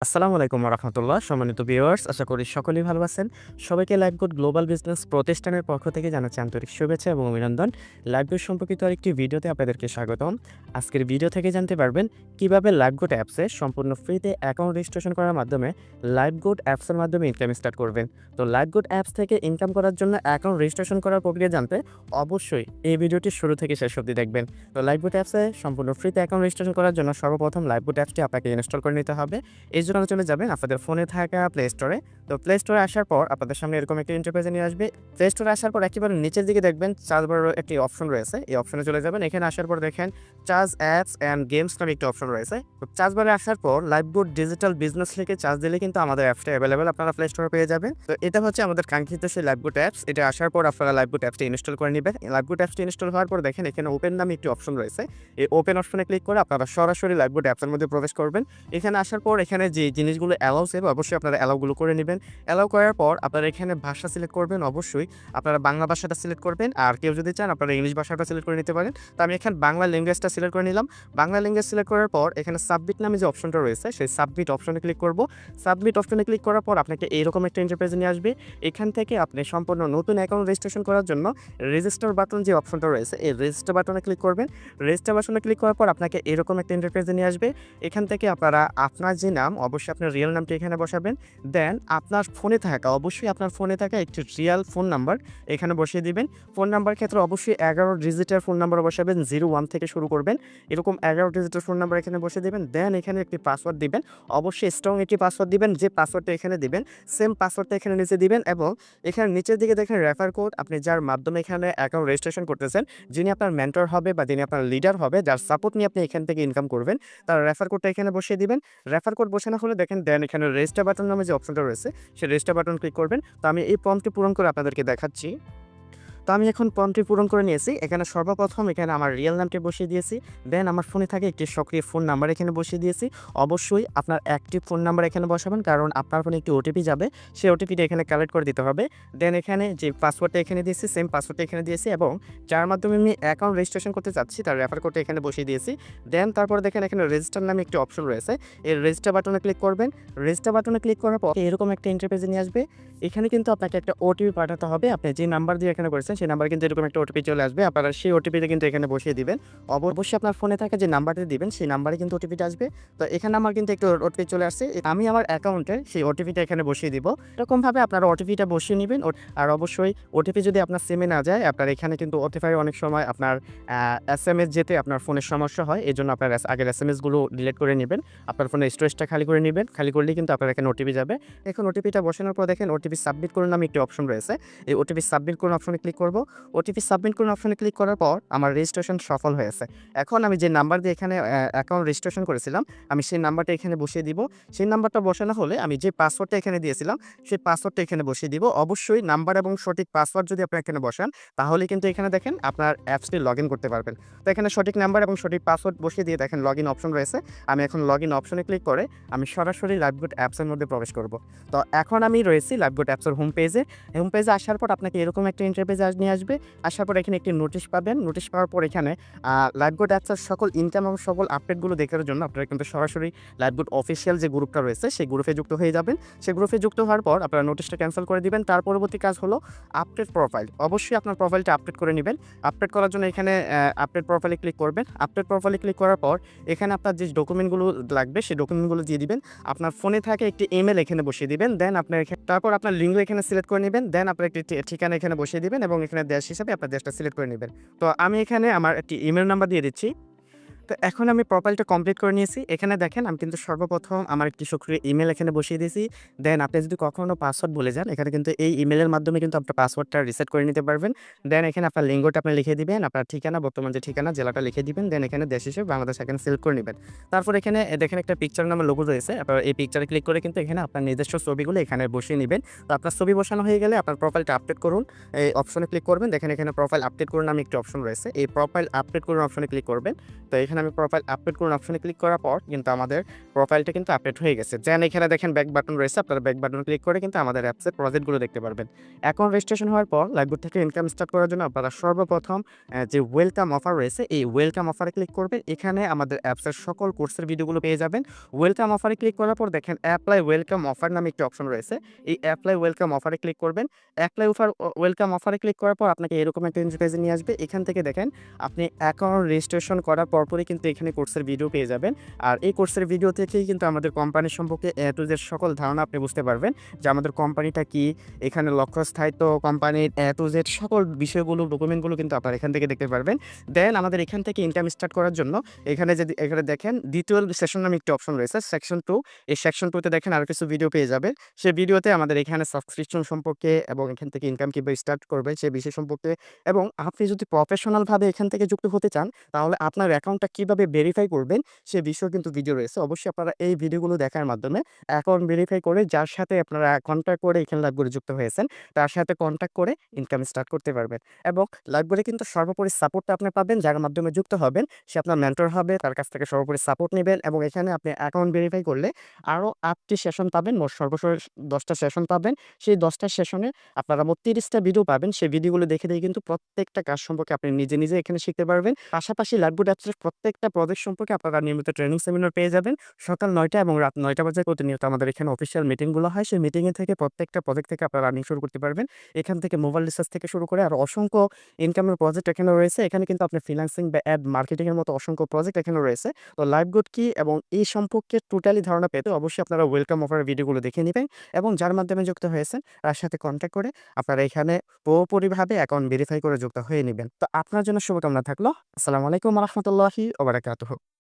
আসসালামু আলাইকুম রাহমাতুল্লাহ। সম্মানিত ভিউয়ার্স, আশা করি সকলেই ভালো আছেন। সবাইকে লাইফগুড গ্লোবাল বিজনেস প্রতিষ্ঠানের পক্ষ থেকে জানাচ্ছি আন্তরিক শুভেচ্ছা এবং অভিনন্দন। লাইফগুড সম্পর্কিত আরেকটি ভিডিওতে আপনাদেরকে স্বাগতম। আজকের ভিডিও থেকে জানতে পারবেন কিভাবে লাইফগুড অ্যাপসে সম্পূর্ণ ফ্রিতে অ্যাকাউন্ট রেজিস্ট্রেশন করার মাধ্যমে লাইফগুড অ্যাপসের মাধ্যমে ইনকাম স্টার্ট করবেন। তো লাইফগুড অ্যাপস থেকে ইনকাম করার জন্য অ্যাকাউন্ট রেজিস্ট্রেশন করার প্রক্রিয়া জানতে অবশ্যই এই ভিডিওটি শুরু থেকে শেষ অবধি দেখবেন। তো লাইফগুড অ্যাপসে সম্পূর্ণ ফ্রিতে অ্যাকাউন্ট রেজিস্ট্রেশন করার জন্য সর্বপ্রথম লাইফগুড অ্যাপসটি আপনাকে ইনস্টল করে নিতে হবে। এই জন্য চলে যাবেন আপনাদের ফোনে থাকা প্লে স্টোরে। তো প্লে স্টোরে আসার পর আপনাদের সামনে এরকম একটা ইন্টারফেসে নিয়ে আসবে। প্লে স্টোরে আসার পর একেবারে নিচের দিকে দেখবেন চার্জ বারের একটি অপশন রয়েছে। এই অপশনে চলে যাবেন। এখানে আসার পর দেখেন চার্জ অ্যাপস অ্যান্ড গেমস নামে একটি অপশন রয়েছে। তো চার্জ বারে আসার পর লাইফগুড ডিজিটাল বিজনেস লিখে চার্জ দিলে কিন্তু আমাদের অ্যাপসটা অ্যাভেলেবেল আপনারা প্লে স্টোরে পেয়ে যাবেন। তো এটা হচ্ছে আমাদের কাঙ্ক্ষিত সেই লাইফগুড অ্যাপস। এটা আসার পর আপনারা লাইফগুড অ্যাপসটি ইনস্টল করে নেবেন। লাইফগুড অ্যাপসটি ইনস্টল হওয়ার পর দেখেন এখানে ওপেন নামে একটি অপশন রয়েছে। এই ওপেন অপশনে ক্লিক করে আপনারা সরাসরি লাইফগুড অ্যাপসের মধ্যে প্রবেশ করবেন। এখানে আসার পর এখানে যে জিনিসগুলো অ্যালাউ সেভ অবশ্যই আপনারা অ্যালাউগুলো করে নেবেন। অ্যালাউ করার পর আপনারা এখানে ভাষা সিলেক্ট করবেন। অবশ্যই আপনারা বাংলা ভাষাটা সিলেক্ট করবেন। আর কেউ যদি চান আপনারা ইংলিশ ভাষাটা সিলেক্ট করে নিতে পারেন। তো আমি এখানে বাংলা ল্যাঙ্গুয়েজটা সিলেক্ট করে নিলাম। বাংলা ল্যাঙ্গুয়েজ সিলেক্ট করার পর এখানে সাবমিট নামে যে অপশনটা রয়েছে সেই সাবমিট অপশনে ক্লিক করব। সাবমিট অপশনে ক্লিক করার পর আপনাকে এইরকম একটা ইন্টারফেসে নিয়ে আসবে। এখান থেকে আপনি সম্পূর্ণ নতুন অ্যাকাউন্ট রেজিস্ট্রেশন করার জন্য রেজিস্টার বাটন যে অপশনটা রয়েছে এই রেজিস্টার বাটনে ক্লিক করবেন। রেজিস্টার বাটনে ক্লিক করার পর আপনাকে এরকম একটা ইন্টারফেসে নিয়ে আসবে। এখান থেকে আপনারা আপনার যে নাম অবশ্যই আপনার রিয়েল নামটি এখানে বসাবেন। দেন আপনার ফোনে থাকা অবশ্যই আপনার ফোনে থাকা একটি রিয়াল ফোন নাম্বার এখানে বসিয়ে দিবেন। ফোন নাম্বার ক্ষেত্রে অবশ্যই 11 ডিজিটের ফোন নাম্বার বসাবেন। 01 থেকে শুরু করবেন। এরকম 11 ডিজিটের ফোন নাম্বার এখানে বসিয়ে দিবেন। দেন এখানে একটি পাসওয়ার্ড দিবেন। অবশ্যই স্ট্রং একটি পাসওয়ার্ড দিবেন। যে পাসওয়ার্ডটা এখানে দিবেন সেম পাসওয়ার্ডটা এখানে নিচে দিবেন এবং এখানে নিচের দিকে দেখেন রেফার কোড আপনি যার মাধ্যমে এখানে অ্যাকাউন্ট রেজিস্ট্রেশন করতেছেন, যিনি আপনার মেন্টর হবে বা যিনি আপনার লিডার হবে, যার সাপোর্ট নিয়ে আপনি এখান থেকে ইনকাম করবেন, তার রেফার কোডটা এখানে বসিয়ে দিবেন। রেফার কোড বসানো হলে দেখেন দেন এখানে রেজিস্টার বাটন নামে যে অপশনটা রয়েছে সেই রেজিস্টার বাটন ক্লিক করবেন। তো আমি এই ফর্মটি পূরণ করে আপনাদেরকে দেখাচ্ছি। তো আমি এখন ফর্মটি পূরণ করে নিয়েছি। এখানে সর্বপ্রথম এখানে আমার রিয়েল নামটি বসিয়ে দিয়েছি। দেন আমার ফোনে থাকে একটি সক্রিয় ফোন নাম্বার এখানে বসিয়ে দিয়েছি। অবশ্যই আপনার অ্যাক্টিভ ফোন নাম্বার এখানে বসাবেন, কারণ আপনার ফোনে একটি ওটিপি যাবে। সেই ওটিপিটা এখানে কালেক্ট করে দিতে হবে। দেন এখানে যে পাসওয়ার্ডটা এখানে দিয়েছি সেম পাসওয়ার্ডটা এখানে দিয়েছি এবং যার মাধ্যমে আমি অ্যাকাউন্ট রেজিস্ট্রেশন করতে চাচ্ছি তার রেফার কোডটা এখানে বসিয়ে দিয়েছি। দেন তারপরে দেখেন এখানে রেজিস্টার নামে একটি অপশন রয়েছে। এই রেজিস্টার বাটনে ক্লিক করবেন। রেজিস্টার বাটনে ক্লিক করার পর এরকম একটা ইন্টারফেসে নিয়ে আসবে। এখানে কিন্তু আপনাকে একটা ওটিপি পাঠাতে হবে। আপনি যে নাম্বার দিয়ে এখানে করেছেন সেই নাম্বার কিন্তু এরকম একটা ওটিপি চলে আসবে। আপনারা সেই ওটিপিটা কিন্তু এখানে বসিয়ে দিবেন। অবশ্যই আপনার ফোনে থাকা যে নাম্বারটি দিবেন সেই নাম্বারে কিন্তু ওটিপিটা আসবে। তো এখানে আমার কিন্তু একটা ওটিপি চলে আসছে। আমি আমার অ্যাকাউন্টে সেই ওটিপিটা এখানে বসিয়ে দিব। এরকমভাবে আপনারা ওটিপিটা বসিয়ে নিবেন। আর অবশ্যই ওটিপি যদি আপনার সিমে না যায়, আপনার এখানে কিন্তু ওটিপি অনেক সময় আপনার এসএমএস যেতে আপনার ফোনের সমস্যা হয়। এজন্য আপনার আগের এসএমএসগুলো ডিলিট করে নেবেন। আপনার ফোনের স্টোরেজটা খালি করে নেবেন। খালি করলেই কিন্তু আপনার এখানে ওটিপি যাবে। এখন ওটিপিটা বসানোর পর দেখেন ওটিপি সাবমিট করুন নামে একটি অপশন রয়েছে। এই ওটিপি সাবমিট করুন অপশনে ক্লিক করব। ওটিপি সাবমিট করুন অপশনে ক্লিক করার পর আমার রেজিস্ট্রেশন সফল হয়েছে। এখন আমি যে নাম্বার দিয়ে এখানে অ্যাকাউন্ট রেজিস্ট্রেশন করেছিলাম আমি সেই নাম্বারটা এখানে বসিয়ে দিব। সেই নাম্বারটা বসানো হলে আমি যে পাসওয়ার্ডটা এখানে দিয়েছিলাম সেই পাসওয়ার্ডটা এখানে বসিয়ে দিব। অবশ্যই নাম্বার এবং সঠিক পাসওয়ার্ড যদি আপনি এখানে বসান তাহলে কিন্তু এখানে দেখেন আপনার অ্যাপসটি লগইন করতে পারবেন। তো এখানে সঠিক নাম্বার এবং সঠিক পাসওয়ার্ড বসিয়ে দিয়ে দেখেন লগইন অপশন রয়েছে। আমি এখন লগইন অপশনে ক্লিক করে আমি সরাসরি লাইফগুড অ্যাপসের মধ্যে প্রবেশ করব। তো এখন আমি রয়েছি লাইফগুড অ্যাপসের হোম পেজে। হোম পেজে আসার পর আপনাকে এরকম একটা ইন্টারফেসে নিয়ে আসবে। আসার পর এখানে একটি নোটিশ পাবেন। নোটিশ পাওয়ার পর এখানে লাইফগুড অ্যাপসের সকল ইনকাম এবং সকল আপডেটগুলো দেখার জন্য আপনারা কিন্তু সরাসরি লাইফগুড অফিসিয়াল যে গ্রুপটা রয়েছে সেই গ্রুপে যুক্ত হয়ে যাবেন। সেই গ্রুপে যুক্ত হওয়ার পর আপনারা নোটিশটা ক্যান্সেল করে দিবেন। তার পরবর্তী কাজ হলো আপডেট প্রোফাইল। অবশ্যই আপনার প্রোফাইলটা আপডেট করে নেবেন। আপডেট করার জন্য এখানে আপডেট প্রোফাইলে ক্লিক করবেন। আপডেট প্রোফাইলে ক্লিক করার পর এখানে আপনার যে ডকুমেন্টগুলো লাগবে সেই ডকুমেন্টগুলো দিয়ে দিবেন। আপনার ফোনে থাকে একটি ইমেল এখানে বসিয়ে দিবেন। দেন আপনার তারপর আপনার লিঙ্ক এখানে সিলেক্ট করে নেবেন। দেন আপনার একটি ঠিকানা এখানে বসিয়ে দিবেন এবং এখানে দেশ হিসাবে আপনার দেশটা সিলেক্ট করে নেবেন। তো আমি এখানে আমার একটি ইমেল নাম্বার দিয়ে দিচ্ছি। তো এখন আমি প্রোফাইলটা কমপ্লিট করে নিয়েছি। এখানে দেখেন আমি কিন্তু সর্বপ্রথম আমার একটি সক্রিয় ইমেল এখানে বসিয়ে দিয়েছি। দেন আপনি যদি কখনো পাসওয়ার্ড ভুলে যান এখানে কিন্তু এই ইমেলের মাধ্যমে কিন্তু আপনার পাসওয়ার্ডটা রিসেট করে নিতে পারবেন। দেন এখানে আপনার লিঙ্গটা আপনি লিখে দিবেন, আপনার ঠিকানা বর্তমান যে ঠিকানা জেলাটা লিখে দিবেন। দেন এখানে দেশ হিসেবে বাংলাদেশ এখানে সিলেক্ট করে নেবেন। তারপর এখানে দেখেন একটা পিকচার নামের লোগো রয়েছে। আপনার এই পিকচারে ক্লিক করে কিন্তু এখানে আপনার নিজস্ব ছবিগুলো এখানে বসিয়ে নেবেন। তো আপনার ছবি বসানো হয়ে গেলে আপনার প্রোফাইলটা আপডেট করুন। এই অপশনে ক্লিক করবেন। দেখেন এখানে প্রোফাইল আপডেট করুন নামে একটি অপশন রয়েছে। এই প্রোফাইল আপডেট করুন অপশনে ক্লিক করবেন। তো এখানে এখানে আমি প্রোফাইল আপডেট করুন অপশনে ক্লিক করার পর কিন্তু আমাদের প্রোফাইলটা কিন্তু আপডেট হয়ে গেছে। দেন এখানে দেখেন ব্যাক বাটন রয়েছে। আপনারা ব্যাক বাটন ক্লিক করে কিন্তু আমাদের অ্যাপসের প্রজেক্টগুলো দেখতে পারবেন। অ্যাকাউন্ট রেজিস্ট্রেশন হওয়ার পর লাইভবোট থেকে ইনকাম স্টার্ট করার জন্য আপনারা সর্বপ্রথম যে ওয়েলকাম অফার রয়েছে, এই ওয়েলকাম অফারে ক্লিক করবেন। এখানে আমাদের অ্যাপসের সকল কোর্সের ভিডিওগুলো পেয়ে যাবেন। ওয়েলকাম অফারে ক্লিক করার পর দেখেন অ্যাপ্লাই ওয়েলকাম অফার নামে একটি অপশন রয়েছে। এই অ্যাপ্লাই ওয়েলকাম অফারে ক্লিক করবেন। ওয়েলকাম অফারে ক্লিক করার পর আপনাকে এরকম একটা ইন্টারফেসে নিয়ে আসবে। এখান থেকে দেখেন আপনি অ্যাকাউন্ট রেজিস্ট্রেশন করার পরপরই কিন্তু এখানে কোর্সের ভিডিও পেয়ে যাবেন। আর এই কোর্সের ভিডিও থেকেই কিন্তু আমাদের কোম্পানির সম্পর্কে এ টু জেড সকল ধারণা আপনি বুঝতে পারবেন যে আমাদের কোম্পানিটা কি, এখানে লক্ষ্য স্থায়িত্ব, কোম্পানির এ টু জেড সকল বিষয়গুলো, ডকুমেন্টগুলো কিন্তু আপনারা এখান থেকে দেখতে পারবেন। দেন আমাদের এখান থেকে ইনকাম স্টার্ট করার জন্য এখানে দেখেন দ্বিতীয় সেশন নামে একটি অপশন রয়েছে, সেকশন 2। এই সেকশন 2 তে দেখেন আরো কিছু ভিডিও পেয়ে যাবেন। সেই ভিডিওতে আমাদের এখানে সাবস্ক্রিপশন সম্পর্কে এবং এখান থেকে ইনকাম কিভাবে স্টার্ট করবে সে বিষয় সম্পর্কে, এবং আপনি যদি প্রফেশনাল ভাবে এখান থেকে যুক্ত হতে চান তাহলে আপনার অ্যাকাউন্টটা কিভাবে ভেরিফাই করবেন সে বিষয়ে কিন্তু ভিডিও রয়েছে। অবশ্যই আপনারা এই ভিডিওগুলো দেখার মাধ্যমে অ্যাকাউন্ট ভেরিফাই করে যার সাথে আপনারা কন্ট্যাক্ট করে এখানে লাইভে যুক্ত হয়েছেন তার সাথে কন্ট্যাক্ট করে ইনকাম স্টার্ট করতে পারবেন। এবং লাইভে কিন্তু সর্বোপরি সাপোর্টটা আপনি পাবেন, যার মাধ্যমে যুক্ত হবেন সে আপনার মেন্টর হবে, তার কাছ থেকে সর্বোপরি সাপোর্ট নেবেন। এবং এখানে আপনি অ্যাকাউন্ট ভেরিফাই করলে আরও 8টি সেশন পাবেন, মোট সর্বশেষ 10টা সেশন পাবেন। সেই 10টা সেশনে আপনারা মোট 30টা ভিডিও পাবেন। সেই ভিডিওগুলো দেখে কিন্তু প্রত্যেকটা কাজ সম্পর্কে আপনি নিজে এখানে শিখতে পারবেন। পাশাপাশি লাইভবোট অ্যাপসের প্রত্যেকটা প্রজেক্ট সম্পর্কে আপনারা নিয়মিত ট্রেনিং সেমিনার পেয়ে যাবেন। সকাল 9টা এবং রাত 9টা বাজে প্রতিনিয়ত আমাদের এখানে অফিসিয়াল মিটিংগুলো হয়। সেই মিটিংয়ে থেকে প্রত্যেকটা প্রজেক্ট থেকে আপনারা আর্নিং শুরু করতে পারবেন। এখান থেকে মোবাইল রিচার্জ থেকে শুরু করে আরও অসংখ্য ইনকামের প্রজেক্ট এখানে রয়েছে। এখানে কিন্তু আপনি ফ্রিল্যান্সিং বা অ্যাড মার্কেটিংয়ের মতো অসংখ্য প্রজেক্ট এখানে রয়েছে। তো লাইভবোট কি এবং এই সম্পর্কে টোটালি ধারণা পেতে অবশ্যই আপনারা ওয়েলকাম অফারের ভিডিওগুলো দেখে নিবেন এবং যার মাধ্যমে যুক্ত হয়েছেন তার সাথে কন্ট্যাক্ট করে আপনারা এখানে পুরোপুরিভাবে অ্যাকাউন্ট ভেরিফাই করে যুক্ত হয়ে নিবেন। তো আপনার জন্য শুভকামনা থাকলো। আসসালামু আলাইকুম ওয়া রাহমাতুল্লাহি ওয়া বারাকাতুহু।